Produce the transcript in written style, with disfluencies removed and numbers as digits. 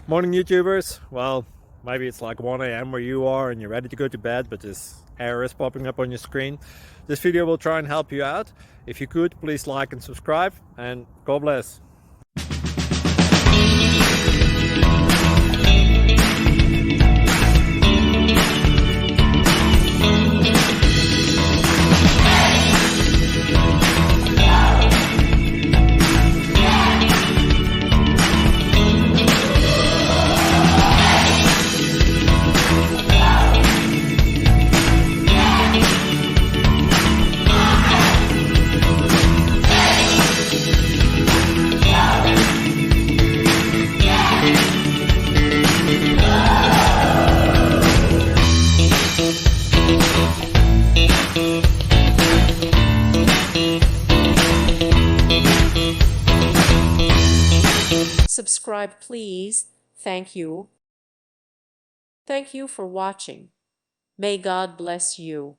Morning YouTubers. Well, maybe it's like 1 a.m. where you are and you're ready to go to bed, but this error is popping up on your screen. This video will try and help you out. If you could, please like and subscribe, and God bless. Subscribe, please. Thank you. Thank you for watching. May God bless you.